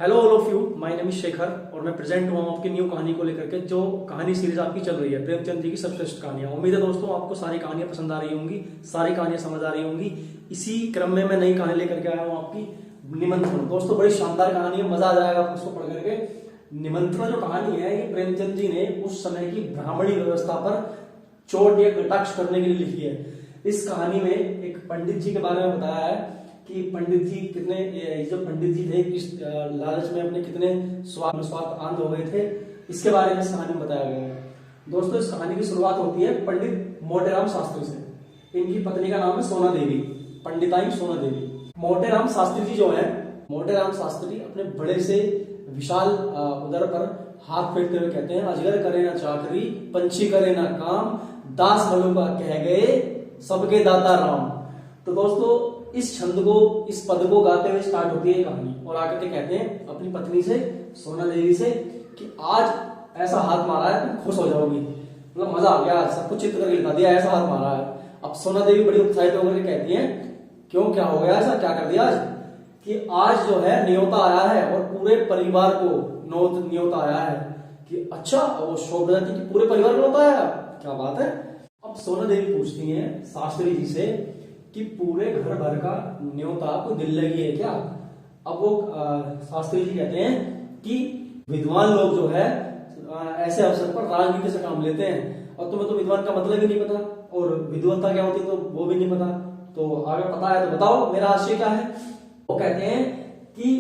Hello all of you, my name is Shekhar और मैं present हुआ हूँ आपकी न्यू कहानी को लेकर के। जो कहानी सीरीज आपकी चल रही है प्रेमचंद जी की सर्वश्रेष्ठ कहानियां। उम्मीद है दोस्तों आपको सारी कहानियां पसंद आ रही होंगी, सारी कहानियां समझ आ रही होंगी। इसी क्रम में मैं नई कहानी लेकर के आया हूँ आपकी निमंत्रण। दोस्तों बड़ी शानदार कहानी है, मजा आ जाएगा आपको इसको पढ़ करके। निमंत्रण जो कहानी है ये प्रेमचंद जी ने उस समय की ब्राह्मणी व्यवस्था पर चोट या कटाक्ष करने के लिए लिखी है। इस कहानी में एक पंडित जी के बारे में बताया है कि पंडित जी कितने, ये जो पंडित जी थे किस लालच में अपने कितने स्वार्थ आंध हो गए थे, इसके बारे में इस कहानी में बताया गया है। दोस्तों इस कहानी की शुरुआत होती है पंडित मोटेराम शास्त्री से। इनकी पत्नी का नाम है सोना देवी, पंडिताई सोना देवी। मोटेराम शास्त्री जी जो है, मोटेराम शास्त्री अपने बड़े से विशाल उदर पर हाथ फेरते हुए कहते हैं, अजगर करे ना चाकरी, पंछी करे ना काम, दास मलुका कह गए सबके दाता राम। तो दोस्तों इस छंद को, इस पद को गाते हुए स्टार्ट होती है कहानी और आकर के कहते हैं अपनी पत्नी से, सोना देवी से, कि आज ऐसा हाथ मारा है तुम खुश हो जाओगी, मतलब मजा आ गया, सब कुछ चित्र करके लिखा दिया, ऐसा हाथ मारा है। अब सोना देवी बड़ी उत्साहित होकर के कहती है, क्यों, क्या हो गया, ऐसा क्या कर दिया आज? कि आज जो है न्योता आया है और पूरे परिवार को न्योता आया है। कि अच्छा, वो शोक जाती कि पूरे परिवार को न्योता आया, क्या बात है। अब सोना देवी पूछती है शास्त्री जी से कि पूरे घर भर का न्योता को दिल लगी है क्या? अब वो शास्त्री जी कहते हैं कि विद्वान लोग जो है ऐसे अवसर पर राजनीति से काम लेते हैं और तुम्हें तो विद्वान का मतलब ही नहीं पता और विद्वत्ता क्या होती है तो वो भी नहीं पता, तो अगर पता है तो बताओ मेरा आशय क्या है। वो कहते हैं कि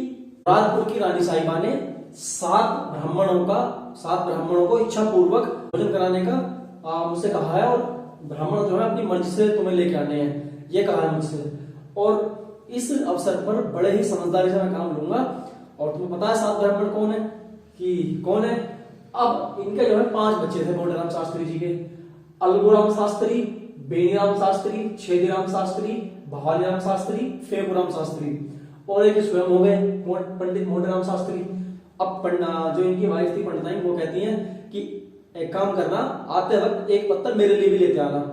राजपुर की रानी साहिबा ने 7 ब्राह्मणों को इच्छा पूर्वक भोजन कराने का मुझसे कहा है और ब्राह्मण जो है अपनी मर्जी से तुम्हें लेके आने हैं, ये कहा है मुझसे। और इस अवसर पर बड़े ही समझदारी से मैं काम लूंगा। और तुम्हें पता है 7 ब्राह्मण कौन है कि कौन है? अब इनके जो है 5 बच्चे थे मोटेराम शास्त्री जी के, अलगूराम शास्त्री, बेनीराम शास्त्री, छेदीराम शास्त्री, भवानीराम शास्त्री, फेगुराम शास्त्री और एक स्वयं हो गए पंडित मोटेराम शास्त्री। अब जो इनकी वाइफ थी पंडिताई, वो कहती है कि एक काम करना, आते वक्त एक पत्थर मेरे लिए भी लेते आना।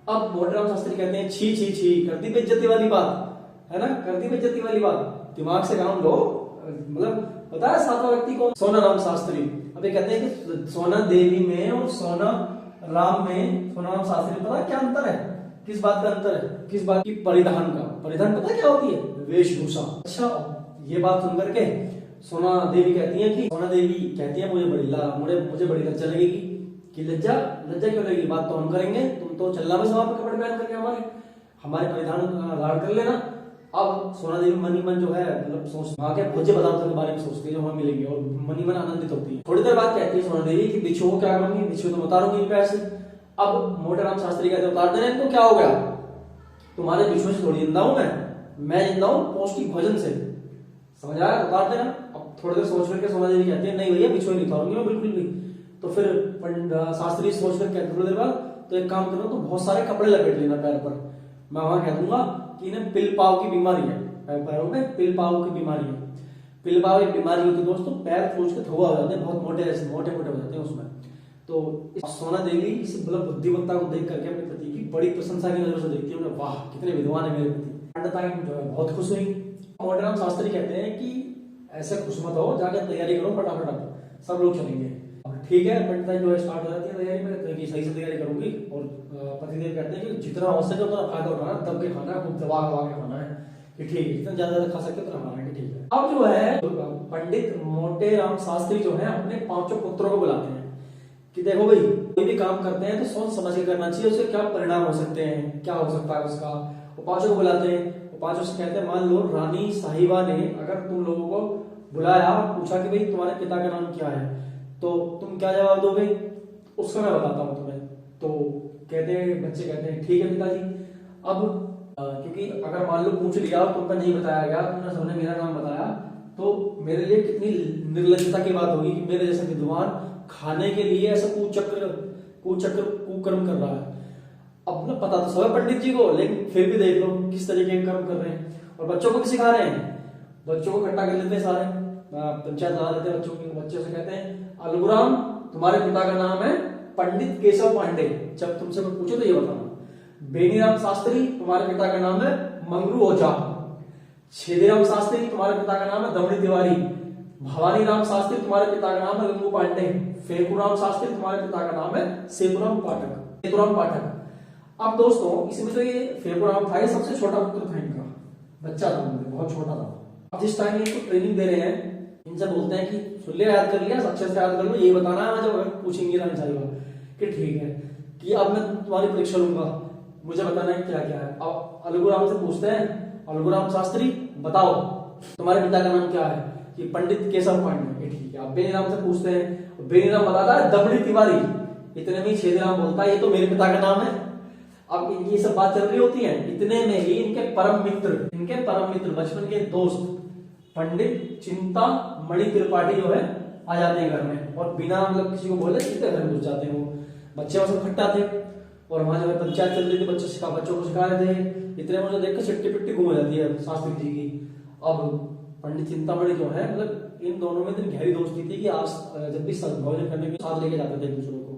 अब मोटेराम शास्त्री कहते हैं, छी छी छी, कर दी बेइज्जती वाली बात है ना, कर दी बेइज्जती वाली बात, दिमाग से काम लो। मतलब पता है 7वां व्यक्ति कौन? सोना राम शास्त्री। अब ये कहते हैं कि सोना देवी में और सोना राम शास्त्री, पता है क्या अंतर है? किस बात का अंतर है? किस बात की? परिधान का। परिधान पता है क्या होती है? वेशभूषा। अच्छा, ये बात सुन करके सोना देवी कहती है मुझे बड़ी लज्जा लगेगी। कि लज्जा क्यों लगेगी? बात तो हम करेंगे, तुम तो चलना बस वहां पर कपड़े पहन करके हमारे परिधान धारण कर लेना। अब सोना देवी मनी मन जो है मतलब सोच वहां के भोज्य पदार्थों के बारे में सोचती है जो हमें मिलेंगे और मनी मन आनंदित होती है। थोड़ी देर बाद कहती है सोना देवी कि बिच्छू को क्या करूंगी, बिच्छू तो उतारूंगी पैर से। अब मोटेराम शास्त्री कहते उतार देना इनको, क्या हो गया, तुम्हारे बिच्छू से थोड़ी जिंदा हूं मैं जिंदा हूं पौष्टिक भोजन से, समझ आया? उतार देना। अब थोड़ी देर सोच करके सोना देवी कहती है, नहीं भैया बिच्छू नहीं उतारूंगी मैं बिल्कुल भी। तो फिर शास्त्री सोच कर कहते थोड़ी देर बाद, तो एक काम करना, तो बहुत सारे कपड़े लपेट लेना पैर पर। मैं वहां कह दूंगा कि इन्हें पिल पाव की बीमारी है, पैरों में पिल पाव की बीमारी है। पिल पाव एक बीमारी होती है दोस्तों, पैर फूट के धोआ हो जाते हैं, बहुत मोटे हो जाते हैं उसमें। तो सोना देवी इस मतलब बुद्धिमत्ता को देख करके अपने पति की बड़ी प्रशंसा की नजर से देखती है, वाह कितने विद्वान है मेरे पति। पंडिताई जो है बहुत खुश हुई। मोटेराम शास्त्री कहते हैं कि ऐसे खुश मत हो, जाकर तैयारी करो फटाफट, सब लोग चलेंगे। ठीक है, पंडिताई जो है स्टार्ट हो जाती है तैयारी में, कि सही से तैयारी करूंगी। और पतिदेव कहते हैं कि जितना हो सके उतना फायदा उठाना, दब के खाना है, खूब दबा के खाना है, कि ठीक है, जितना ज्यादा खा सकते उतना खाना है, कि ठीक है। अब जो है पंडित मोटेराम शास्त्री जो है अपने 5 पुत्रों को बुलाते हैं कि देखो भाई, कोई भी काम करते हैं तो सोच समझ के करना चाहिए, उसके क्या परिणाम हो सकते हैं, क्या हो सकता है उसका। वो 5 को बुलाते हैं, वो 5 से कहते हैं, मान लो रानी साहिबा ने अगर तुम लोगों को बुलाया, पूछा कि भाई तुम्हारे पिता का नाम क्या है, तो तुम क्या जवाब दोगे, उसका मैं बताता हूं तुम्हें। तो बच्चे कहते हैं ठीक है पिताजी। अब क्योंकि अगर मान लो पूछ लिया और तुमको नहीं बताया गया, तुमने सबने मेरा नाम बताया, तो मेरे लिए कितनी निर्लज्जता की बात होगी कि मेरे जैसे विद्वान खाने के लिए ऐसा कुकर्म कर रहा है। अब ना पता तो सब है पंडित जी को, लेकिन फिर भी देख लो किस तरीके के कर्म कर रहे हैं। और बच्चों को भी सिखा रहे हैं, बच्चों को इकट्ठा कर लेते हैं सारे, पंचायत ला देते हैं बच्चों से कहते हैं, अलगुराम तुम्हारे पिता का नाम है पंडित केशव पांडे, जब तुमसे कोई पूछे तो ये बताना। बेनीराम शास्त्री तुम्हारे पिता का नाम है मंगरू ओझा। छेदीराम शास्त्री तुम्हारे पिता का नाम है दमड़ी तिवारी। भवानी राम शास्त्री तुम्हारे पिता का नाम है गंगू पांडे, फेकुराम शास्त्री तुम्हारे पिता का नाम है सेतुराम पाठक। अब दोस्तों इसमें जो ये फेकुराम था, ये सबसे छोटा पुत्र था इनका, बच्चा था, बहुत छोटा था। अब जिस टाइम इनको ट्रेनिंग दे रहे हैं, इनसे बोलते हैं कि सुन लिया, याद कर लिया, अच्छे से याद कर लो, ये बताना है जब पूछेंगे ना कि ठीक है कि अब मैं तुम्हारी परीक्षा लूंगा, मुझे बताना है क्या क्या है। अब अलगुराम से पूछते हैं, अलगुराम शास्त्री बताओ तुम्हारे पिता का नाम क्या है, कि पंडित केशव पांडे। ठीक है। अब बेनीराम से पूछते हैं, बेनीराम बताता है दमड़ी तिवारी। इतने में छेदीराम बोलता है ये तो मेरे पिता का नाम है। अब इनकी सब बात चल रही होती है, इतने में ही इनके परम मित्र बचपन के दोस्त पंडित चिंतामणि त्रिपाठी जो है आ जाते हैं घर में, और बिना मतलब किसी को बोले सीधे घर में घुस जाते हैं। वो बच्चे सब खट्टा थे, और वहां जो है पंचायत चल रही थी, बच्चों को सिखा रहे थे। इतने में देख कर चिट्टी पिट्टी घूम जाती है शास्त्री जी की। अब पंडित चिंतामणि जो है, मतलब इन दोनों में इतनी गहरी दोस्ती थी कि आज जब भी भोजन करने के साथ लेके जाते थे एक दूसरे को।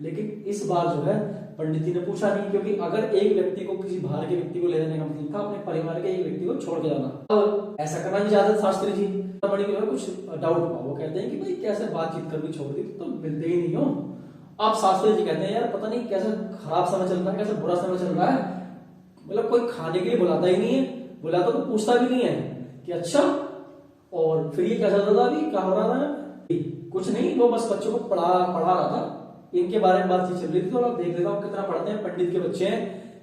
लेकिन इस बार जो है पंडित जी ने पूछा नहीं, क्योंकि अगर एक व्यक्ति को किसी बाहर के व्यक्ति को ले जाने का मतलब था अपने परिवार के एक व्यक्ति को छोड़ के जाना, और ऐसा करना नहीं चाहते शास्त्री जी। चिंतामणि को कुछ डाउट हुआ, वो कहते हैं कि भाई कैसे बातचीत करनी छोड़ दी, तो मिलते ही नहीं हो। अब शास्त्री जी कहते हैं यार पता नहीं कैसे खराब समय चल रहा है, कैसे बुरा समय चल रहा है, मतलब कोई खाने के लिए बुलाता ही नहीं है, बुलाता तो पूछता भी नहीं है कि अच्छा और फिर ये क्या चल रहा था, अभी क्या हो रहा था। कुछ नहीं, वो बस बच्चों को पढ़ा रहा था, इनके बारे में बातचीत चल रही थी। तो आप देख लेता हूँ कितना पढ़ते हैं, पंडित के बच्चे हैं,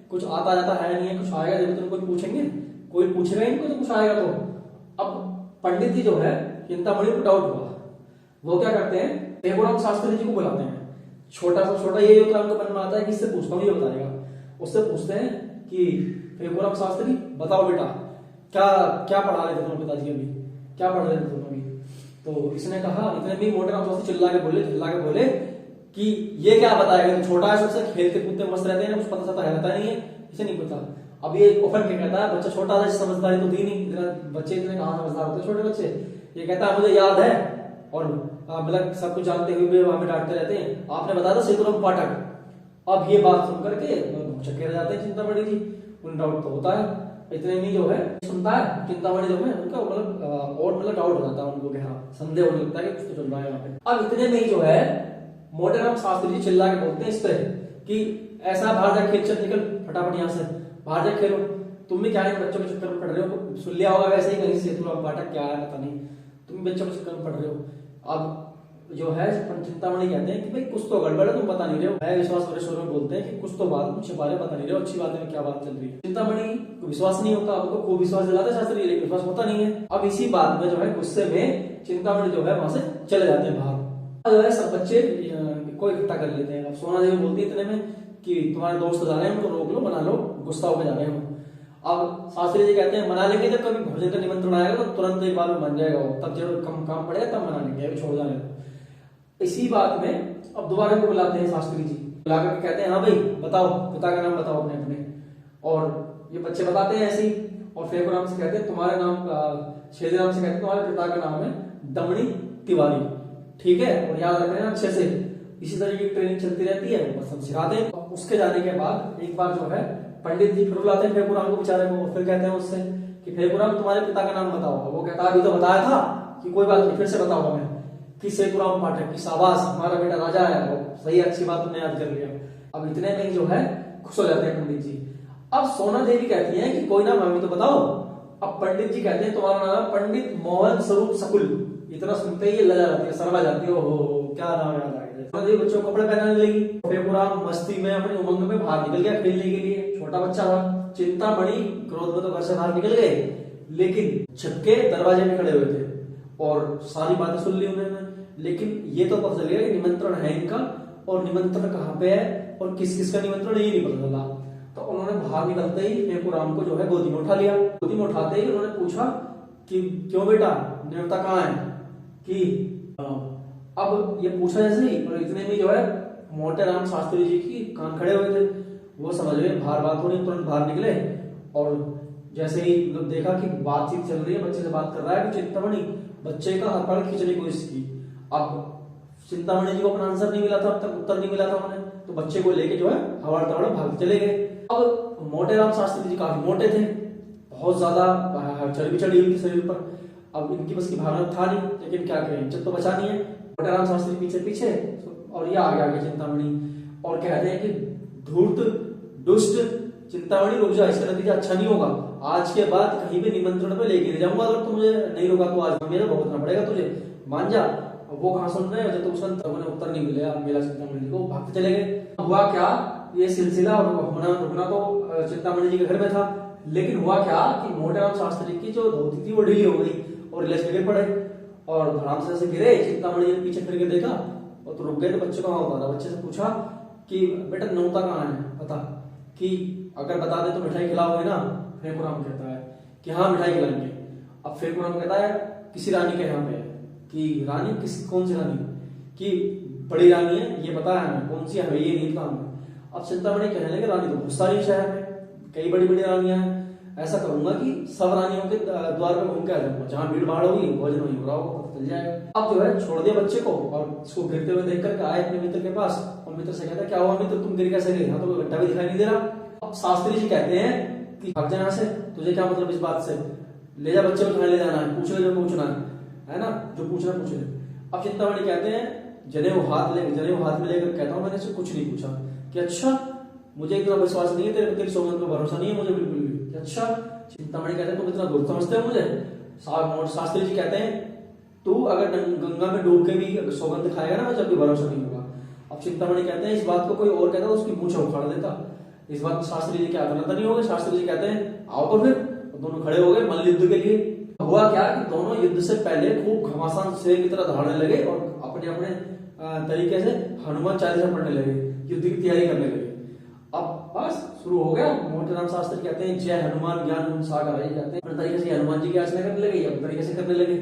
कुछ आता जाता है नहीं है, कुछ आएगा जब तुम कोई पूछेंगे, कोई पूछेगा इनको तो कुछ आएगा। तो अब पंडित जी जो है चिंतामणि को डाउट हुआ, वो क्या करते हैं फेकुराम शास्त्री जी को बुलाते हैं। छोटा सा छोटा ये होता है उनको मन में आता है कि इससे पूछता हूँ ये बताएगा। उससे पूछते हैं कि फेकुराम शास्त्री बताओ बेटा क्या क्या पढ़ा रहे थे तुम्हारे पिताजी, अभी क्या पढ़ रहे थे तुम अभी। तो इसने कहा, इतने भी मोटे राम शास्त्री चिल्ला के बोले कि ये क्या बताएगा, तो छोटा है सबसे, खेलते कूदते मस्त रहते हैं, कुछ पता चलता रहता नहीं है, इसे नहीं पता। अब ये ओपन क्या कहता है, बच्चा छोटा था, समझदारी तो थी नहीं, बच्चे इतने कहाँ समझदार होते छोटे बच्चे। ये कहता है मुझे याद है, और मतलब सब कुछ जानते हुए भी हमें डांटते रहते हैं, आपने बताया था सेतुराम पाठक। अब ये बात सुन करके चक्के रह जाते हैं चिंतामणि जी, उन डाउट तो होता है। इतने में जो है सुनता है चिंतामणि जो है उनका मतलब और मतलब डाउट हो जाता है उनको, गहरा संदेह होने लगता है कि कुछ तो चल रहा है यहाँ पे। अब इतने में ही जो है मोटे राम शास्त्री जी चिल्ला के बोलते हैं इस पे कि ऐसा बाहर जा, खेल चल, निकल फटाफट यहाँ से बाहर जा, खेलो, तुम भी क्या है बच्चों के चक्कर में पड़ रहे हो, सुन लिया होगा वैसे ही कहीं सेतुराम पाठक क्या है पता नहीं, तुम बच्चों के चक्कर में पड़ रहे हो। अब जो है चिंतामणि कहते हैं कि भाई कुछ तो गड़बड़ है, तुम बता नहीं रहे हो। मैं विश्वास भरे स्वर में बोलते हैं कि कुछ तो बात मुझे बारे बता नहीं रहे हो, अच्छी बात है क्या बात चल रही है। चिंतामणि को विश्वास नहीं होता, अब तो खूब विश्वास दिलाते शास्त्री, लेकिन विश्वास होता नहीं है। अब इसी बात में जो है गुस्से में चिंतामणि जो है वहां से चले जाते हैं बाहर। जो है सब बच्चे को इकट्ठा कर लेते हैं। अब सोना देवी बोलती है इतने में कि तुम्हारे दोस्त जा रहे हैं, उनको रोक लो, मना लो, गुस्सा होकर जा रहे हैं। अब शास्त्री जी कहते हैं मना लेंगे, जब कभी भोजन का निमंत्रण आएगा तो तुरंत एक बार में बन जाएगा, तब जब कम काम पड़ेगा तब मना लेंगे, अभी छोड़ जाने। इसी बात में अब दोबारा को बुलाते हैं शास्त्री जी, बुलाकर कहते हैं हाँ भाई बताओ पिता का नाम बताओ अपने अपने। और ये बच्चे बताते हैं ऐसे ही, और फेकुराम से कहते हैं तुम्हारे नाम, छेदीराम से कहते हैं तुम्हारे पिता का नाम है दमड़ी तिवारी, ठीक है, और याद रखना अच्छे से। इसी तरह की ट्रेनिंग चलती रहती है, बस हम सिखाते हैं। उसके जाने के बाद एक बार जो है पंडित जी फिर बुलाते हैं फेकुराम को बेचारे को, फिर कहते हैं उससे कि फेकुराम तुम्हारे पिता का नाम बताओ। वो कहता है अभी तो बताया था कि कोई बात नहीं, फिर से बताओ हमें कि सेतुराम पाठक की, शाबाश हमारा बेटा राजा है, सही अच्छी बात तुमने याद कर लिया। अब इतने में जो है खुश हो जाते हैं पंडित जी। अब सोना देवी कहती है कि कोई नाम हमें तो बताओ। अब पंडित जी कहते हैं तुम्हारा नाम पंडित मोहन स्वरूप सकुल। इतना सुनते ही लजा जाती है, शर्मा जाती है, ओहो क्या नाम याद आ गया। सोना देवी बच्चों को कपड़े पहनाने लगी। फेकुराम मस्ती में अपनी उमंग में बाहर निकल गया खेलने के लिए, छोटा बच्चा था। चिंतामणि क्रोध में तो घर से बाहर निकल गए, लेकिन छक्के दरवाजे में खड़े हुए थे और सारी बातें सुन ली उन्होंने। लेकिन ये तो पता चल गया कि निमंत्रण है इनका, और निमंत्रण कहाँ पे है और किस किस का निमंत्रण ये नहीं पता चला। तो उन्होंने बाहर निकलते ही फेकुराम को जो है गोदी में उठा लिया। गोदी में उठाते ही उन्होंने पूछा कि क्यों बेटा न्योता कहाँ है, कि अब ये पूछा जैसे ही, और इतने में जो है मोटे राम शास्त्री जी की कान खड़े हुए थे, वो समझ गए बाहर बात हो रही, तुरंत बाहर निकले। और जैसे ही देखा कि बातचीत चल रही है, बच्चे से बात कर रहा है, तो चिंतामणि बच्चे का हाथ पकड़ खींचने की कोशिश की। अब चिंतामणि जी को अपना आंसर नहीं मिला था, अब तक उत्तर नहीं मिला था उन्हें, तो बच्चे को लेके जो है हवाड़ तवाड़ भाग चले गए। अब मोटे राम शास्त्री जी काफी मोटे थे, बहुत ज्यादा चर्बी चढ़ी हुई थी शरीर पर। अब इनकी बस की भावना था नहीं, लेकिन क्या करें, इज्जत तो बचानी है। मोटेराम शास्त्री पीछे पीछे और ये आगे आगे चिंतामणि, और कहते हैं कि धूर्त दुष्ट चिंतामणि रुक जा, इसका नतीजा अच्छा नहीं होगा। आज के बाद कहीं भी निमंत्रण पे लेके नहीं जाऊंगा, अगर तू मुझे नहीं रोका तो आज मेरा भुगतना पड़ेगा तुझे, मान जा। वो कहाँ सुन रहे हैं, जब तो उसका उन्हें उत्तर नहीं मिला मेला चिंतामणि को, भागते चले गए। हुआ क्या, ये सिलसिला रुकना तो चिंतामणि जी के घर में था, लेकिन हुआ क्या कि मोटेराम शास्त्री की जो धोती थी वो ढीली हो गई और रिलस के गिर पड़े, और धड़ाम से गिरे। चिंतामणि ने पीछे फिर के देखा और तो रुक गए। तो बच्चे कहाँ होता था, बच्चे से पूछा कि बेटा नौता कहाँ है, बता, कि अगर बता दे तो मिठाई खिलाओगे ना। फेकुराम कहता है कि हाँ मिठाई खिलाएंगे। अब फेकुराम कहता है किसी रानी के यहाँ पे है, कि रानी किस, कौन सी रानी, कि बड़ी रानी है ये पता है हमें, कौन सी है ये नहीं पता हमें। अब चिंतामणि कहने लगे रानी तो बहुत सारी शहर में, कई बड़ी बड़ी रानियां हैं, ऐसा करूंगा कि सब रानियों के द्वार पे घूम के आ जाऊंगा, जहां भीड़ भाड़ होगी भोजन वहीं हो रहा होगा, पता चल जाएगा। अब जो है छोड़ दिया बच्चे को और इसको गिरते हुए देख करके आए अपने मित्र के पास, और मित्र से कहता क्या हुआ मित्र, तुम गिर कैसे गए, यहाँ तो कोई गड्ढा भी दिखाई नहीं दे रहा। अब शास्त्री जी कहते हैं कि भाग जा यहाँ से, तुझे क्या मतलब इस बात से, ले जा बच्चे को, तुम्हें ले जाना है, पूछ ले जो पूछना है ना, जो पूछना पूछ ले। अब चिंतामणि कहते हैं जनेऊ हाथ में लेकर कहता हूँ मैंने इससे कुछ नहीं पूछा, कि अच्छा मुझे इतना विश्वास नहीं है तेरे सौगंध पे भरोसा नहीं है मुझे बिल्कुल भी। अच्छा, चिंतामणि कहते हैं तुम इतना दूर समझते हो मुझे। शास्त्री जी कहते हैं तू अगर गंगा में डूब के भी सौगंध खाएगा ना, मुझे भी भरोसा नहीं होगा। अब चिंतामणि कहते हैं इस बात को कोई और कहता तो उसकी मूंछ उखाड़ देता, इस बात में शास्त्री जी क्या करना नहीं होगा। शास्त्री जी कहते हैं आओ तो फिर, दोनों खड़े हो गए मल्ल युद्ध के लिए। हुआ क्या कि दोनों युद्ध से पहले खूब घमासान शेर की तरह दौड़ने लगे और अपने अपने तरीके से हनुमान चालीसा पढ़ने लगे, युद्ध की तैयारी करने लगे। अब बस शुरू हो गया। मोटेराम शास्त्री कहते हैं जय हनुमान ज्ञान गुण सागर, कहते हैं अपने तरीके से हनुमान जी की आचना करने लगे, अपने तरीके से करने लगे।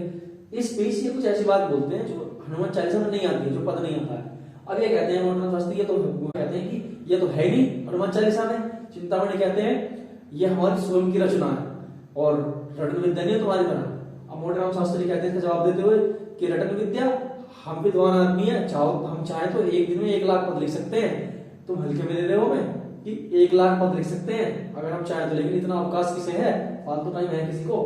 इस बीच ये कुछ ऐसी बात बोलते हैं जो हनुमान चालीसा में नहीं आती है, जो पद नहीं आता है। अब ये कहते हैं मोटेराम शास्त्री ये तो कहते हैं कि ये तो है नहीं हनुमान चालीसा में। चिंतामणि कहते हैं ये हमारी स्वयं की रचना है और रटन विद्या नहीं है तुम्हारी तरह। अब मोटेराम शास्त्री कहते हैं इसका जवाब देते हुए कि रटन विद्या, हम विद्वान आदमी है, चाहो हम चाहे तो एक दिन में 1 लाख पद लिख सकते हैं, तुम हल्के में ले रहे हो मैं कि 1 लाख पद लिख सकते हैं अगर हम चाहें तो, लेकिन इतना अवकाश किसे है, फालतू टाइम है किसी को।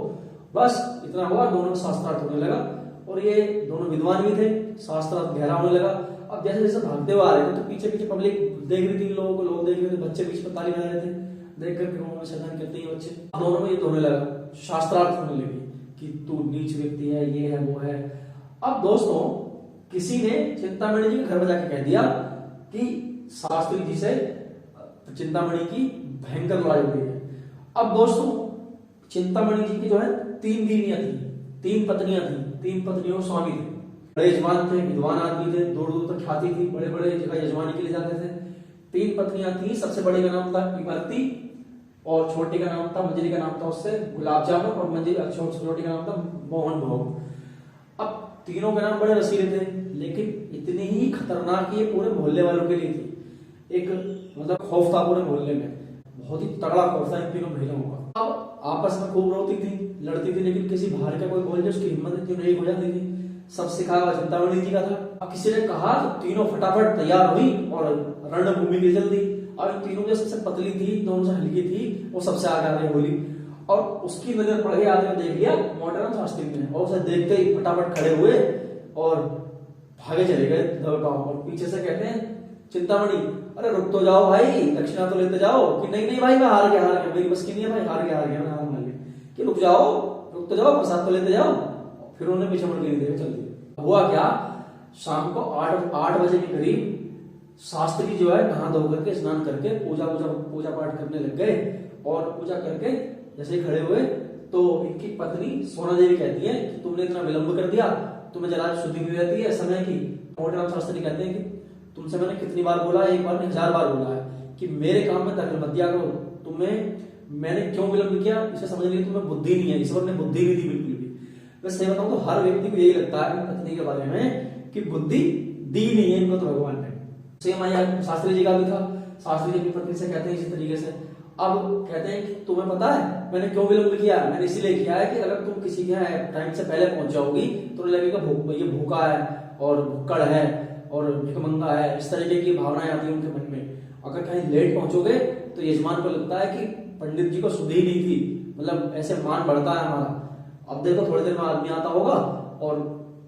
बस इतना हुआ, दोनों शास्त्रार्थ होने लगा और ये दोनों विद्वान भी थे, शास्त्रार्थ गहरा होने लगा। अब जैसे जैसे भागते हुए आ रहे थे तो पीछे पीछे पब्लिक देख रही थी, लोगों को लोग देख रहे थे, बच्चे बीच में ताली बजा रहे थे, देख करके उन्होंने शैतान करते ही बच्चे दोनों में ये होने लगा, शास्त्रार्थ होने लगी कि तू नीच व्यक्ति है, ये है वो है। अब दोस्तों किसी ने चिंतामणि जी के घर में जाके कह दिया कि शास्त्री जी से चिंतामणि की भयंकर लड़ाई हुई है। अब दोस्तों चिंतामणि जी की जो है 3 बीवियां थी, 3 पत्नियां थी, 3 पत्नियों स्वामी थे, बड़े यजमान थे, विद्वान आदमी थे, दूर दूर तक ख्याति थी, बड़े बड़े जगह यजमानी के लिए जाते थे। 3 पत्नियां थी, सबसे बड़ी का नाम था इमरती और छोटी का नाम था, मंजरी का नाम था उससे गुलाब जामुन, और मंजरी छोटी का नाम था मोहन भोग। अब तीनों के नाम बड़े रसीले थे, लेकिन इतनी ही खतरनाक ये पूरे मोहल्ले वालों के लिए थी। एक मतलब खौफ था पूरे मोहल्ले में, बहुत ही तगड़ा खौफ था इन तीनों महिलाओं का। अब आपस में खूब रोती थी, लड़ती थी, लेकिन किसी बाहर का कोई बोल जाए उसकी हिम्मत इतनी नहीं हो जाती थी। सब सिखाया हुआ चिंतामणि जी का था। अब किसी ने कहा तो तीनों फटाफट तैयार हुई और रणभूमि की चल दी। अब इन तीनों जो सबसे पतली थी, दोनों से हल्की थी, वो सबसे आगे आगे बोली और उसकी नजर पड़ गई, आदमी देख लिया मोटेराम शास्त्री ने, और उसे देखते ही फटाफट खड़े हुए और भागे चले गए दौड़ाओ। और पीछे से कहते हैं चिंतामणि अरे रुक तो जाओ भाई, दक्षिणा तो लेते जाओ। कि नहीं नहीं भाई मैं हार गया मेरी बस की नहीं है भाई, हार गया मैं हार मान लिया। कि रुक तो जाओ प्रसाद तो लेते जाओ। फिर उन्होंने पीछे मुड़ के नहीं देखा, चल दिया। हुआ क्या, शाम को 8 बजे के करीब शास्त्री जो है नहा धो करके स्नान करके पूजा पाठ करने लग गए। और पूजा करके जैसे ही खड़े हुए तो इनकी पत्नी सोना देवी कहती है कि तुमने इतना विलंब कर दिया, तुम्हें जरा शुद्धि भी रहती है समय की। मोटेराम शास्त्री कहते हैं कि तुमसे मैंने कितनी बार बोला है, 1 बार नहीं 1000 बार बोला है कि मेरे काम में दखल मत दिया करो। तुम्हें मैंने क्यों विलंब किया इसे समझने की तुम्हें बुद्धि नहीं है, ईश्वर ने बुद्धि नहीं दी बिल्कुल भी। वैसे सही बताऊं तो हर व्यक्ति को यही लगता है पत्नी के बारे में कि बुद्धि दी नहीं है इनको तो भगवान ने। सेम आया शास्त्री जी का भी था। शास्त्री जी अपनी पत्नी से कहते हैं इसी तरीके से। अब कहते हैं कि तुम्हें पता है मैंने क्यों विलंब किया, मैंने इसीलिए किया है कि अगर तुम किसी के यहाँ टाइम से पहले पहुंच जाओगी तो लगेगा ये भूखा है और भुक्कड़ है और भिखमंगा है, इस तरीके की भावनाएं आती है उनके मन में। अगर कहीं लेट पहुंचोगे तो यजमान को लगता है कि पंडित जी को सुधी नहीं थी, मतलब ऐसे मान बढ़ता है हमारा। अब देखो थोड़ी देर में आदमी आता होगा और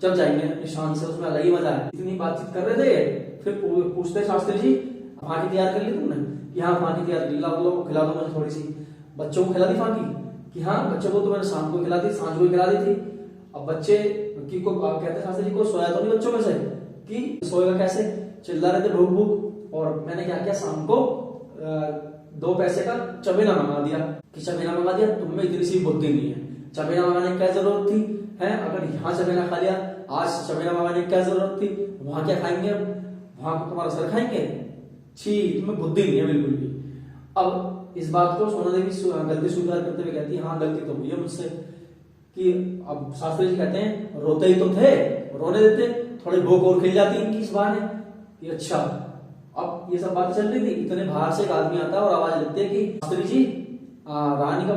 जब जाएंगे निशान से, उसमें अलग ही मजा है। इतनी बातचीत कर रहे थे, फिर पूछते शास्त्री जी फांकी तैयार कर ली तुमने? कि हाँ फांकी तैयार कर ली, लाओ खिला दो मुझे थोड़ी सी। बच्चों को खिला दी फांकी? कि हाँ बच्चों को तो मैंने शाम को खिला दी, सांझ को खिला दी थी। अब बच्चे की को कहते शास्त्री जी को सोया तो नहीं बच्चों में से? कि सोएगा कैसे, चिल्ला रहे थे भूख भूख। और मैंने क्या किया, शाम को 2 पैसे का चमेला मंगा दिया। कि चमेला मंगा दिया, तुम में इतनी सी बुद्धि नहीं है, चमेला मंगाने की क्या जरूरत थी है? अगर यहाँ चमेला खा लिया, आज चमेला मंगाने की क्या जरूरत थी? वहां क्या खाएंगे? वहां तुम्हारा सर खाएंगे? छी, तुम्हें बुद्धि नहीं है बिल्कुल भी। अब इस बात को सोना देवी गलती स्वीकार करते हुए कहती है हाँ गलती तो हुई है मुझसे। कि अब शास्त्री जी कहते हैं रोते ही तो थे, रोने देते, थोड़ी भूख और खिल जाती इनकी इस बहाने। कि अच्छा, अब ये सब बात चल रही थी, इतने बाहर से एक आदमी आता है और आवाज देते है कि शास्त्री जी रानी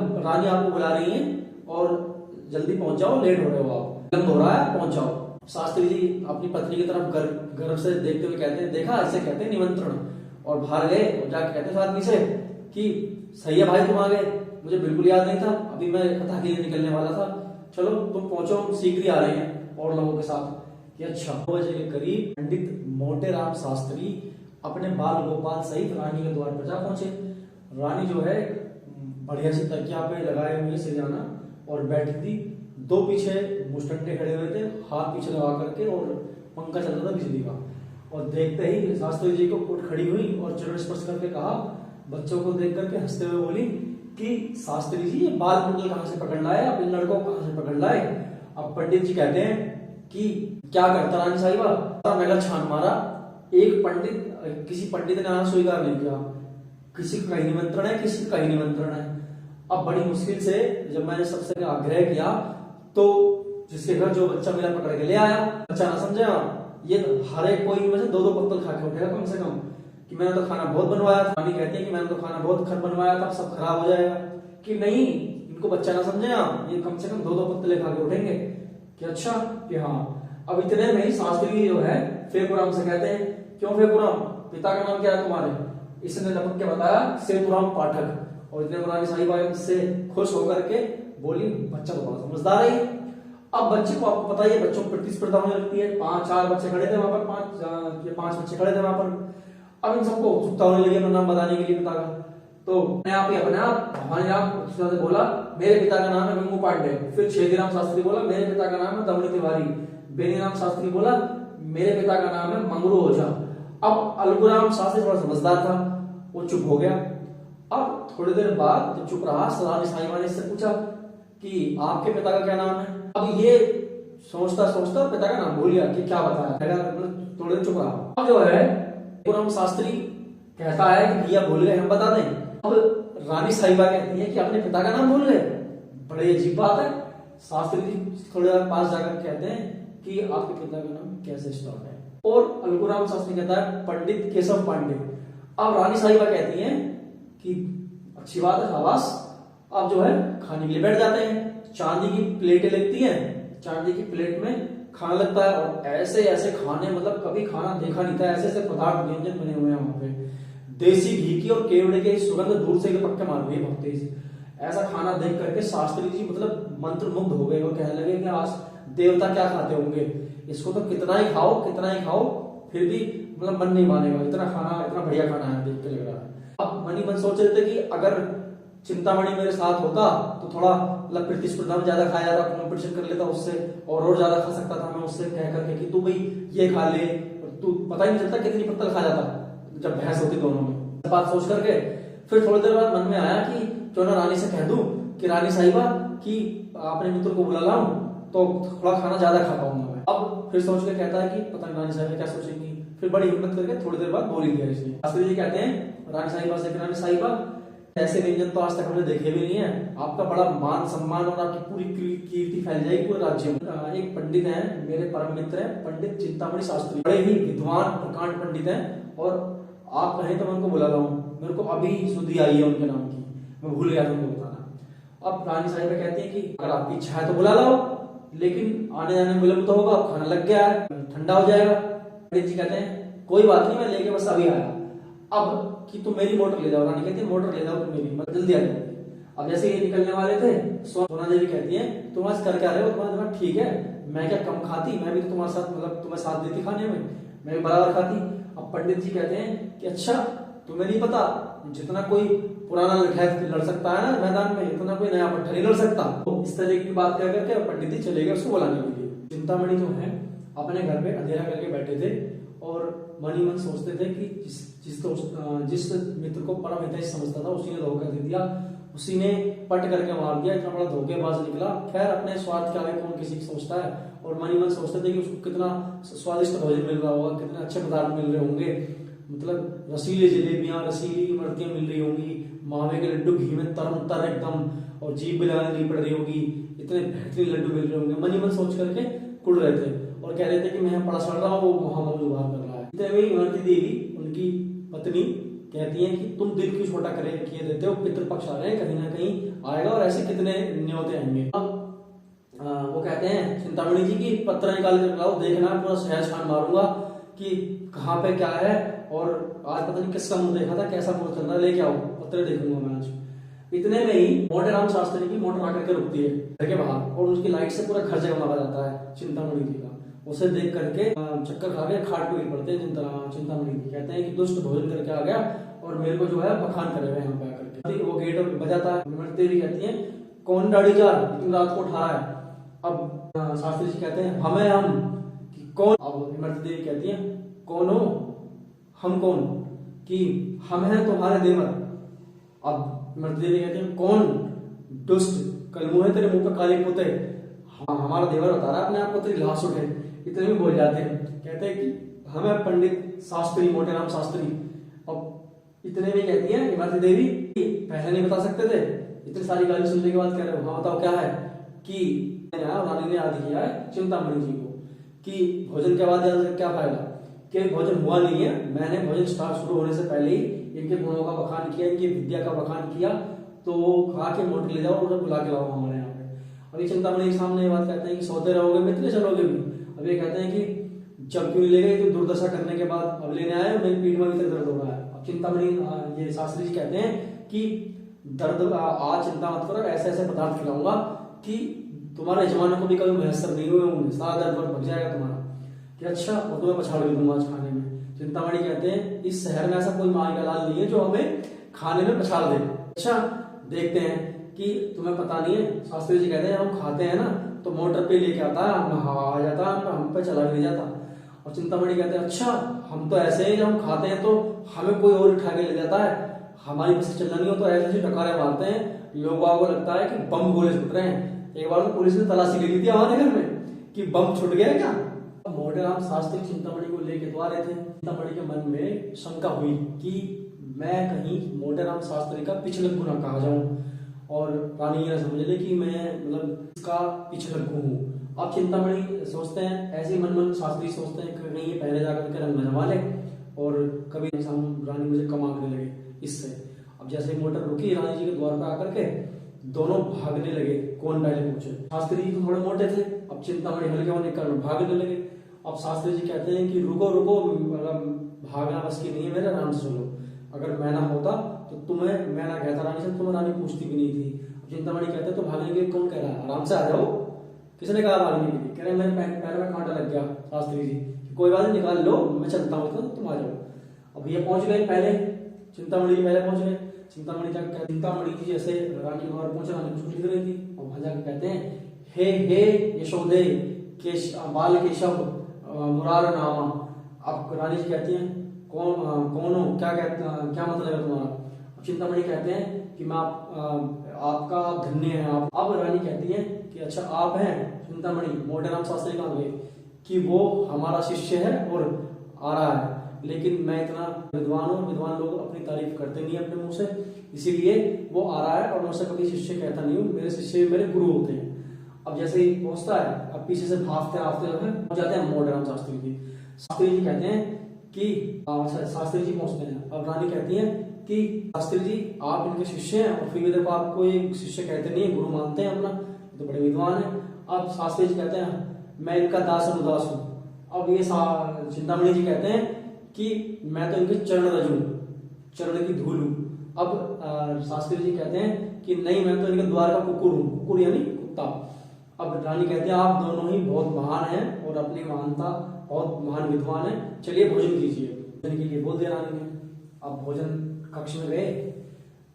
आपको बुला रही है और जल्दी पहुंच जाओ, लेट हो रहे हो आप, विलंब हो रहा है, पहुंच जाओ। शास्त्री जी अपनी पत्नी की तरफ गर्व से देखते हुए कहते हैं देखा, ऐसे कहते हैं निमंत्रण। और बाहर गए और जाके कहते हैं आदमी से कि सही है भाई तुम आ गए, मुझे बिल्कुल याद नहीं था, अभी मैं कथा के लिए निकलने वाला था, चलो तुम पहुंचो, हम शीघ्र ही आ रहे हैं और लोगों के साथ। कि अच्छा 9 बजे के करीब पंडित मोटेराम शास्त्री अपने बाल गोपाल सहित रानी के द्वार पर जा पहुंचे। रानी जो है बढ़िया सी तकिया पे लगाए हुए सिरजाना और बैठी थी, 2 पीछे मुस्टंडे खड़े हुए थे, हाथ पीछे लगा करके, और पंखा चल रहा था बिजली का। और देखते ही शास्त्री जी को उठ खड़ी हुई और चरण स्पर्श करके कहा, बच्चों को देख करके हंसते हुए बोली कि शास्त्री जी ये बाल कुंडल कहां से पकड़ लाए, अपने लड़कों को कहां से पकड़ लाए? अब पंडित जी कहते हैं कि क्या करता रानी साहिबा, नगर छान मारा, एक पंडित किसी पंडित ने आना स्वीकार नहीं किया, किसी का कहीं निमंत्रण है, किसी का कहीं निमंत्रण है। अब बड़ी मुश्किल से जब मैंने सबसे आग्रह किया तो जिसके घर जो बच्चा मेरा पकड़ के ले आया, बच्चा ना समझे ये हर एक कोई में से 2-2 पत्तल खा के उठेगा कम से कम। कि मैंने तो खाना बहुत बनवाया था। रानी कहती है कि मैंने तो खाना बहुत बनवाया था, सब खराब हो जाएगा। कि नहीं, इनको बच्चा ना समझे आप, ये कम से कम 2-2 पत्तले खा के उठेंगे। कि अच्छा, कि हाँ। अब इतने में ही शास्त्री जो है फेकुराम से कहते हैं, क्यों फेकुराम, पिता का नाम क्या है तुम्हारे? इसने लपक के बताया सेतुराम पाठक। और इतने रानी साहिबा इससे खुश होकर के बोली बच्चा तो बड़ा समझदार है। अब बच्चे को आपको पता ही है, बच्चों को प्रतिस्पर्धा होने लगती है। 5-4 बच्चे खड़े थे वहां पर, 5 बच्चे खड़े थे वहां पर। अब इन सबको उत्सुकता होने लगी अपना नाम बताने के लिए पिता का। तो अपने आप भवानी राम से बोला मेरे पिता का नाम है गंगू पांडे। फिर छेदीराम शास्त्री बोला मेरे पिता का नाम है दमनी तिवारी। बेनीराम शास्त्री बोला मेरे पिता का नाम है मंगरू ओझा। अब अलगुराम शास्त्री थोड़ा समझदार था, वो चुप हो गया। अब थोड़ी देर बाद जब चुप रहा, रानी साहिबा ने इससे पूछा कि आपके पिता का क्या नाम है? अब ये सोचता सोचता पिता का नाम भूल गया कि क्या बताया, थोड़ी देर चुप रहा। अब जो है पूरम शास्त्री कहता है कि भैया भूल गए, हम बता दें। अब रानी साहिबा कहती है कि अपने पिता का नाम भूल गए, बड़ी अजीब बात है। शास्त्री जी थोड़ी देर पास जाकर कहते हैं कि आपके पिता का नाम कैसे स्टार्ट है? और अलगुराम शास्त्री कहता है पंडित केशव पांडे। अब रानी साहिबा कहती है कि अच्छी बात है, शाबाश। अब जो है खाने के लिए बैठ जाते हैं। चांदी की प्लेटें लगती हैं, चांदी की प्लेट में खाना लगता है और ऐसे ऐसे खाने, मतलब कभी खाना देखा नहीं था, ऐसे ऐसे पदार्थ व्यंजन बने हुए हैं वहां पे। देसी घी की और केवड़े की सुगंध दूर से पक्के मार रही है बहुत तेज। ऐसा खाना देख करके शास्त्री जी मतलब मंत्र मुग्ध हो गए और कहने लगे कि आज देवता क्या खाते होंगे, इसको तो कितना ही खाओ फिर भी मतलब मन नहीं मानेगा, इतना खाना, इतना बढ़िया खाना है देख के लग रहा है। अब मन ही मन सोच रहे थे कि अगर चिंतामणि मेरे साथ होता तो थोड़ा मतलब प्रतिस्पर्धा में ज्यादा खाया जाता, कॉम्पिटिशन कर लेता उससे और ज्यादा खा सकता था मैं उससे, कह करके कि तू भाई ये खा ले, तू पता ही नहीं चलता कितनी पत्तल खा जाता जब बहस होती दोनों में। बात सोच करके फिर थोड़ी देर बाद मन में आया कि क्यों ना रानी से कह दूं कि रानी साहिबा कि अपने मित्र को बुला लाऊं तो थोड़ा खाना ज्यादा खा पाऊंगा मैं। अब फिर सोच के कहता है कि पता नहीं रानी साहिबा क्या सोचेंगी। फिर बड़ी हिम्मत करके थोड़ी देर बाद बोल ही दिया इसने। शास्त्री जी कहते हैं रानी साहिबा से, रानी साहिबा ऐसे व्यंजन तो आज तक हमने देखे भी नहीं है, आपका बड़ा मान सम्मान और आपकी पूरी कीर्ति फैल जाएगी पूरे राज्य में। एक पंडित हैं मेरे परम मित्र हैं पंडित चिंतामणि शास्त्री, बड़े ही विद्वान प्रकांड पंडित हैं और आप कहें तो मैं उनको बुला लाऊं, मेरे को अभी सुधि आई है उनके नाम की, मैं भूल गया था उनको बताना। अब रानी साहिबा कहती है कि अगर आपकी इच्छा है तो बुला लाओ, लेकिन आने जाने में विलंब तो होगा, खाना लग गया है, ठंडा हो जाएगा। पंडित जी कहते हैं कोई बात नहीं, मैं लेके बस अभी आया। अब कि तुम मेरी मोटर ले जाओ, रानी कहती है मोटर ले जाओ तुम मेरी, मैं जल्दी आ जाऊंगी। अब जैसे ये निकलने वाले थे, सोना देवी कहती है तुम आज कर क्या रहे हो, तुम्हारा दिमाग ठीक है, मैं क्या कम खाती, मैं भी तो तुम्हारे साथ मतलब तुम्हें साथ देती खाने में, मैं भी बराबर खाती। अब पंडित जी कहते हैं कि अच्छा तुम्हें नहीं पता, जितना कोई पुराना लड़ सकता है ना मैदान में, इतना कोई नया पट्टा नहीं लड़ सकता। तो इस तरह की बात कह करके पंडित जी चले गए उसको बुलाने के लिए। चिंतामणि जो है अपने घर पे अंधेरा करके बैठे थे और मन ही मन सोचते थे कि जिस मित्र को परम हितैषी समझता था उसी ने धोखा दे दिया, उसी ने पट करके मार दिया, इतना बड़ा धोखेबाज निकला। खैर अपने स्वार्थ के आगे कौन किसी की सोचता है, और मन ही मन सोचते थे कि उसको कितना स्वादिष्ट भोजन मिल रहा होगा, कितने अच्छे पदार्थ मिल रहे होंगे, मतलब रसीली जलेबियां, रसीली इमरतियां मिल रही होंगी, मावे के लड्डू घी में तरम तर एकदम, और जीभ भी लगाने नहीं पड़ रही होगी, इतने बेहतरीन लड्डू मिल रहे होंगे। मन ही मन सोच करके कुड़ रहे थे और कह रहे थे कि मैं पड़ा सड़ रहा हूँ, वो महामौज उभार कर रहा है। इतने में इमरती देवी उनकी पत्नी कहती है कि तुम दिल क्यों छोटा करे किए देते हो, पितृपक्ष आ रहे हैं, कहीं ना कहीं आएगा और ऐसे कितने न्योते आएंगे। वो कहते हैं चिंतामणि जी की पत्र निकाल कर लाओ, देखना पूरा शहर छान मारूंगा कि कहाँ पे क्या है, और आज पता नहीं किसका मुंह देखा था, कैसा मुंह चल रहा है, लेके आओ पत्र देखूंगा मैं आज। इतने में ही मोटेराम शास्त्री की मोटर आकर के रुकती है घर के बाहर, और उसकी लाइट से पूरा घर जगमगा जाता है चिंतामणि जी का। उसे देख करके चक्कर खा के खाट पे गिर पड़ते हैं चिंतामणि जी। कहते हैं कि दुष्ट भोजन करके आ गया और मेरे को जो है बखान करे हुए यहाँ पे आकर। वो गेट बजाता है, इमरती देवी कहती है कौन दाढ़ी जार इतनी रात को उठा है। अब शास्त्री जी कहते हैं हमें हम कि कौन। अब इमरती देवी कहती है कौन हो, हम कौन, कि हम हैं तुम्हारे देवर। अब इमरती देवी कहती है कौन दुष्ट, कल मुंह है तेरे मुंह पे काली पोते, हाँ हमारा देवर बता रहा है अपने आप को, तेरी लाश उठे। इतने में बोल जाते हैं, कहते हैं कि हमें पंडित शास्त्री, मोटेराम शास्त्री। अब इतने में कहती है इमरती देवी पहले नहीं बता सकते थे, इतनी सारी गाली सुनने के बाद कह रहे हो हाँ बताओ क्या है, कि रानी ने आदि किया है चिंतामणि जी को कि भोजन के बाद क्या फायदा, कि भोजन हुआ नहीं है, मैंने भोजन स्टार्ट शुरू होने से पहले ही इनके गुणों का बखान किया, इनकी विद्या का बखान किया, तो खा के मोट ले जाओ और बुला के लाओ हमारे यहाँ पे। अभी चिंतामणि के सामने ये बात कहते हैं कि सोते रहोगे मित्र चलोगे भी। अब ये कहते हैं कि जब क्यों ले गए, तो दुर्दशा करने के बाद अब लेने आए, मेरी पीठ में भी दर्द हो रहा है। अब चिंतामणि ये शास्त्री जी कहते हैं कि दर्द आज चिंता मत करो, ऐसे ऐसे पदार्थ खिलाऊंगा कि तुम्हारे यजमानों को भी कभी मैसर नहीं हुए होंगे, सारा दर्द भग जाएगा तुम्हारा, कि अच्छा और तुम्हें पछाड़ भी दूंगा आज खाने में। चिंतामणि कहते हैं इस शहर में ऐसा कोई माई का लाल नहीं है जो हमें खाने में पछाड़ दे। अच्छा देखते हैं कि तुम्हें पता नहीं है। शास्त्री जी कहते हैं हम खाते हैं ना तो मोटर पे लेके आता है, हम हवा आ जाता है, हम पे चला भी नहीं जाता। और चिंतामणि कहते हैं अच्छा हम तो ऐसे ही जब हम खाते हैं तो हमें कोई और उठा के ले जाता है, हमारी बस चलना नहीं हो तो ऐसे डकारे मारते हैं, लोगों को लगता है कि बम गोले छूट रहे हैं। एक बार तो पुलिस ने तलाशी ले ली थी हमारे घर में कि बम छुट गया क्या। मोटेराम शास्त्री चिंतामणि को लेके तो आ रहे थे। चिंतामणि के मन में शंका हुई कि मैं कहीं मोटेराम शास्त्री का पिछलग्गू ना कहा जाऊं, और रानी ये समझ ले कि मैं मतलब इसका पिछलग्गू हूँ। अब चिंतामणि सोचते हैं, ऐसे मन मन शास्त्री सोचते हैं कि नहीं ये पहले जाकर के रंग न जमा ले और कभी रानी मुझे कमाने लगे इससे। अब जैसे मोटर रुकी रानी जी के द्वार पर आकर के दोनों भागने लगे, कौन पहले पहुंचे। शास्त्री जी तो थोड़े मोटे थे, अब चिंतामणि हल्के होने के कारण भागने लगे। अब शास्त्री जी कहते हैं कि रुको रुको, भागना बस की नहीं है मेरे, आराम से चलो, अगर मैं ना होता तो तुम्हें मैं ना कहता रानी से, तुम्हें रानी पूछती भी नहीं थी। चिंतामणि कहते हैं तो भागने के कौन कह रहा है, आराम से आ जाओ, किसने कहा भागने के लिए, कह रहे मेरे पैर में कांटा लग गया। शास्त्री जी कोई बात नहीं निकाल लो, मैं चलता हूँ तो तुम आ जाओ। अब ये पहुंच गए पहले, चिंतामणि जी पहले पहुंच गए। चिंतामणि जी जैसे रानी के घर पहुंचे, रानी कुछ लिख रही थी, और वहां जाकर कहते हैं हे यशोदे बाल केशव मुरार नामा। अब रानी जी कहती हैं कौन हो, क्या मतलब है तुम्हारा। अब चिंतामणि कहते हैं कि मैं आपका धन्य है आप। अब रानी कहती है कि अच्छा आप हैं चिंतामणि, मोटेराम शास्त्री कहाँ गए, कि वो हमारा शिष्य है और आ रहा है, लेकिन मैं इतना विद्वान हूँ, विद्वान लोग अपनी तारीफ करते नहीं अपने मुंह से, इसीलिए वो आ रहा है और मुझसे कभी शिष्य कहता नहीं हूँ, मेरे शिष्य मेरे गुरु होते हैं। अब जैसे ही पहुंचता है, अब पीछे से भागते पहुंच जाते हैं मोटेराम शास्त्री जी। शास्त्री जी कहते हैं कि शास्त्री जी पहुंचते हैं। अब रानी कहती है कि शास्त्री जी आप इनके शिष्य हैं और फिर भी देखो आपको ये शिष्य कहते नहीं है, गुरु मानते हैं अपना, तो बड़े विद्वान है। अब शास्त्री जी कहते हैं मैं इनका दास अनुदास हूँ। अब ये चिंतामणि जी कहते हैं कि मैं तो इनके चरण रजू, चरण की धूल हूँ, अब शास्त्री जी कहते हैं कि नहीं, मैं तो इनके द्वार का कुकुर हूँ, कुकुर यानी कुत्ता। अब रानी कहती है आप दोनों ही बहुत महान हैं और अपनी महानता, बहुत महान विद्वान है, चलिए भोजन कीजिए। भोजन के लिए बोल दिया रानी ने। अब भोजन कक्ष में गए,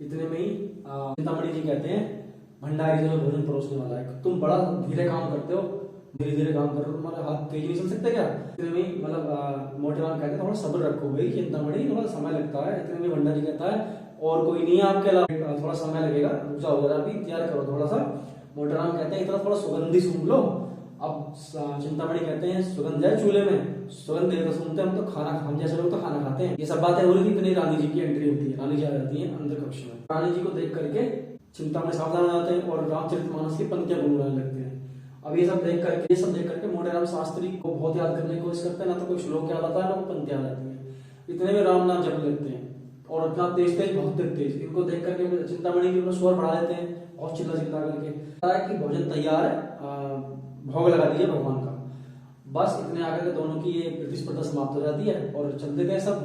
इतने में ही चिंतामणि जी कहते हैं भंडारी जी में भोजन परोसने वाला है, तुम बड़ा धीरे काम करते हो, धीरे धीरे काम कर रहे हो, तुम्हारे हाथ तेज नहीं चल सकते क्या? इतने में मतलब मोटेराम कहते हैं थोड़ा सब्र रखो भाई चिंतामणि, थोड़ा समय लगता है। इतने में भंडारी कहता है और कोई नहीं है आपके अलावा, थोड़ा समय लगेगा, रुक जाओ जरा, भी तैयार करो थोड़ा सा। मोटेराम कहते हैं इतना थोड़ा सुगंधी सूंघ लो। अब चिंतामणि कहते हैं सुगंध है चूल्हे में, सुगंध देर सुनते हैं हम तो खाना, हम जैसे लोग तो खाना खाते हैं। ये सब बातें हो रही थी, इतनी रानी जी की एंट्री होती है, रानी जी आ जाती है अंदर कक्ष में। रानी जी को देख करके चिंतामणि सावधान हो जाते हैं और रामचरितमानस की पंक्तियां गुनगुनाने लगते हैं। अब ये सब देख करके मोटेराम शास्त्री को बहुत याद करने की कोशिश करते हैं, ना तो कोई श्लोक याद आता है ना कोई पंक्तियां याद आती है। इतने में राम नाम जप लेते हैं और इतना तेज तेज, बहुत तेज। इनको देख करके चिंतामणि जी स्वर बढ़ा लेते हैं और चिल्ला चिल्ला करके कि भोजन तैयार है, भोग लगा दीजिए भगवान का। बस इतने आगे के दोनों की ये प्रतिस्पर्धा समाप्त हो जाती है और चलते गए सब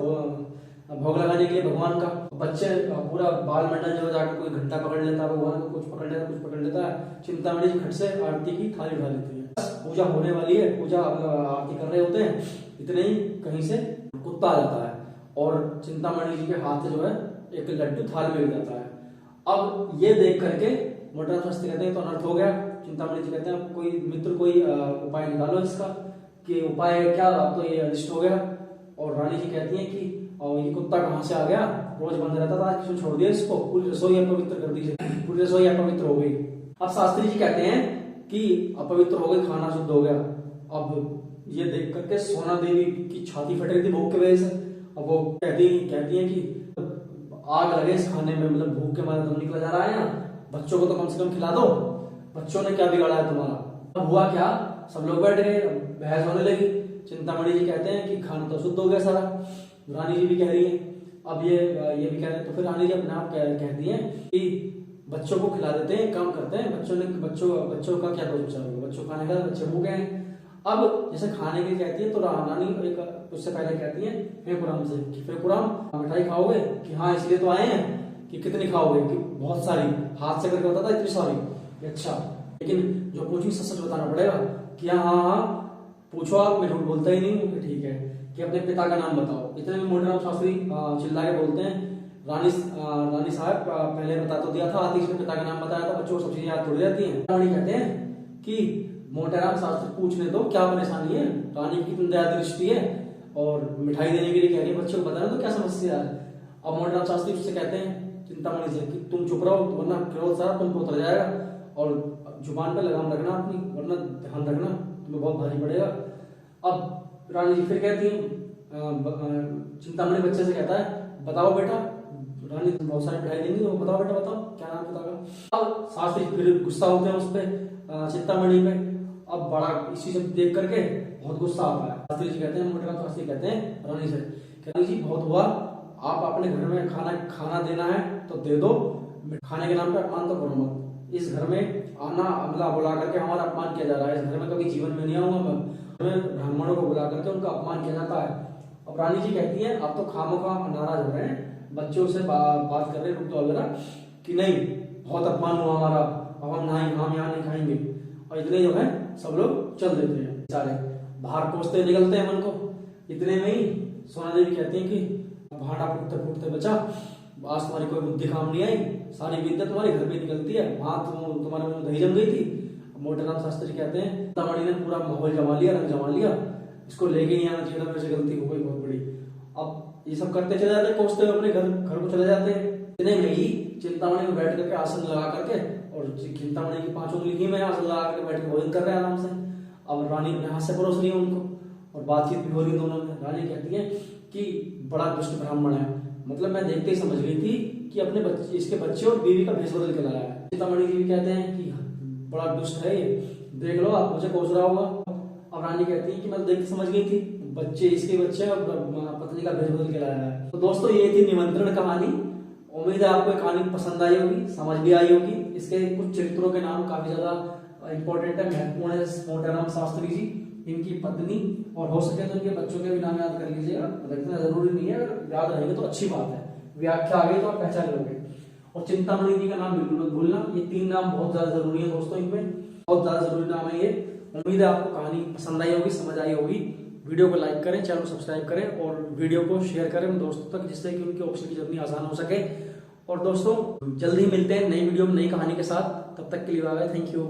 भोग लगाने के लिए भगवान का। बच्चे पूरा बाल मंडल जो जाकर कोई घंटा पकड़ लेता है भगवान को, कुछ पकड़ लेता है, कुछ पकड़ लेता है। चिंतामणि जी खट से आरती की थाली उठा लेती है। पूजा होने वाली है, पूजा आरती कर रहे होते हैं, इतने ही कहीं से कुत्ता आ जाता है और चिंतामणि जी के हाथ से जो है एक लड्डू थाल में गिर जाता है। अब ये देख करके मोटेराम शास्त्री कहते हैं तो अनर्थ हो गया। चिंतामणि जी कहते हैं कोई मित्र, कोई उपाय निकालो इसका, कि उपाय क्या, अब तो ये अनिष्ट हो गया। और रानी जी कहती हैं कि ये कुत्ता कहाँ से आ गया, रोज बंद रहता था, किसी छोड़ दिया इसको, पूरी रसोई अपवित्र कर दीजिए, पूरी रसोई अपवित्र हो गई। अब शास्त्री जी कहते हैं कि अपवित्र हो गई, खाना शुद्ध हो गया। अब ये देख करके सोना देवी की छाती फट रही थी भूख के वजह से। अब वो कहती हैं कि आग लगे इस खाने में, मतलब भूख के मारे दम निकला जा रहा है ना, बच्चों को तो कम से कम खिला दो, बच्चों ने क्या बिगाड़ा है तुम्हारा। अब हुआ क्या, सब लोग बैठ गए, बहस होने लगी। चिंतामणि जी कहते हैं कि खाना तो शुद्ध हो गया सारा, रानी जी भी कह रही है। अब ये भी कह रहे हैं, तो फिर रानी जी अपने आप कहती हैं कि बच्चों को खिला देते हैं, काम करते हैं, बच्चों का क्या दोष बचा होगा, बच्चों खाने का, बच्चे भूखे हैं। अब जैसे खाने की कहती है तो रानी एक उससे पहले कहती है फेकुराम से कि फेकुराम मिठाई खाओगे, कि हाँ इसलिए तो आए हैं, कि कितनी खाओगे, कि बहुत सारी, हाथ से करके बताता इतनी सारी। अच्छा, लेकिन जो पूछी सच बताना पड़ेगा कि हाँ पूछो आप, मैं झूठ बोलता ही नहीं हूँ। ठीक है, कि अपने पिता का नाम बताओ। इतने में मोटेराम शास्त्री चिल्ला के बोलते हैं रानी साहब पहले बता तो दिया था, आती इसमें पिता का नाम बताया था, बच्चों को सब चीजें याद थोड़ी जाती हैं। रानी कहते हैं कि मोटेराम शास्त्री पूछने दो क्या परेशानी है, रानी की कितनी दया दृष्टि है और मिठाई देने के लिए कह रही है, बच्चों को बताना तो क्या समस्या है। अब मोटेराम शास्त्री उससे कहते हैं चिंतामणि से कि तुम चुप रहो, वरना क्रोध सारा तुम पे उतर जाएगा और जुबान पे लगाम रखना अपनी, वरना ध्यान रखना तुम्हें बहुत भारी पड़ेगा। अब रानी जी फिर कहती है, चिंतामणि बच्चे से कहता है बताओ बेटा, रानी बहुत सारी मिठाई देंगी तो बताओ बेटा, बताओ क्या नाम पिता का। अब शास्त्री फिर गुस्सा होते हैं उस पर, चिंतामणि पे। अब बड़ा इसी सब देख करके बहुत गुस्सा आता है। शास्त्री जी कहते हैं, मोटेराम शास्त्री कहते हैं रानी से, रानी जी बहुत हुआ, आप अपने घर में खाना देना है तो दे दो, खाने के नाम पे अपमान तो करो मत। इस घर में आना अमला बुला करके हमारा अपमान किया जा रहा है, इस घर में कभी जीवन में नहीं आऊंगा मैं, ब्राह्मणों को बुला करके उनका अपमान किया जाता है। अब रानी जी कहती है आप तो खामोखा नाराज हो रहे हैं, बच्चों से बात कर रहे हैं, रुक दो जरा, कि नहीं बहुत अपमान हुआ हमारा, अब हम यहाँ नहीं खाएंगे। और इतने जो है सब लोग चल देते हैं, बेचारे बाहर पहुंचते निकलते हैं मन को। इतने में ही सोना देवी कहती है कि भाड़ा फूटते फूटते बचा, आज तुम्हारी कोई बुद्धि काम नहीं आई, सारी विद्या तुम्हारी घर पे निकलती है, वहां तुम्हारे मुंह दही जम गई थी। मोटेराम शास्त्री कहते हैं चिंतामणि ने पूरा माहौल जमा लिया, रंग जमा लिया, इसको लेके नहीं आना चाहिए था, मेरे से गलती हो गई बहुत बड़ी। अब ये सब करते चले जाते हैं, कोसते हुए अपने घर को चले जाते हैं। इतने में ही चिंतामणि में बैठ करके आसन लगा करके, और चिंतामणि की 5 उंगली में आसन लगा करके बैठ के भोजन कर रहे हैं आराम से। अब रानी अपने हाथ से परोस रही है उनको और बातचीत भी हो रही है दोनों में। रानी कहती है कि बड़ा दुष्ट ब्राह्मण है, मतलब मैं देखते ही समझ गई थी कि अपने बच्चे, इसके बच्चे और बीवी का भेष बदल के लाया है। चिंतामणि जी भी कहते हैं कि बड़ा दुष्ट है ये, देख लो आप, मुझे कोस रहा होगा। अब रानी कहती है कि मैं देख के समझ गई थी, बच्चे, इसके बच्चे और पत्नी का भेष बदल के लाया है। तो दोस्तों ये थी निमंत्रण कहानी। उम्मीद है आपको कहानी पसंद आई होगी, समझ भी आई होगी। इसके कुछ चरित्रों के नाम काफी ज्यादा इंपॉर्टेंट है, महत्वपूर्ण है। मोटेराम शास्त्री जी, इनकी पत्नी, और हो सके तो इनके बच्चों के भी नाम याद कर लीजिएगा, इतना जरूरी नहीं है, अगर याद रहेंगे तो अच्छी बात है। व्याख्या आ गई तो आप पहचान लोगे। और चिंतामणि जी का नाम बिल्कुल मत भूलना, ये 3 नाम बहुत ज्यादा जरूरी है दोस्तों, इनमें बहुत ज्यादा जरूरी नाम है ये। उम्मीद है आपको कहानी पसंद आई होगी, समझ आई होगी। वीडियो को लाइक करें, चैनल को सब्सक्राइब करें और वीडियो को शेयर करें उन दोस्तों तक, जिससे कि उनकी ऑफिस की जर्नी आसान हो सके। और दोस्तों जल्दी मिलते हैं नई वीडियो में नई कहानी के साथ, तब तक के लिए बाय बाय, थैंक यू।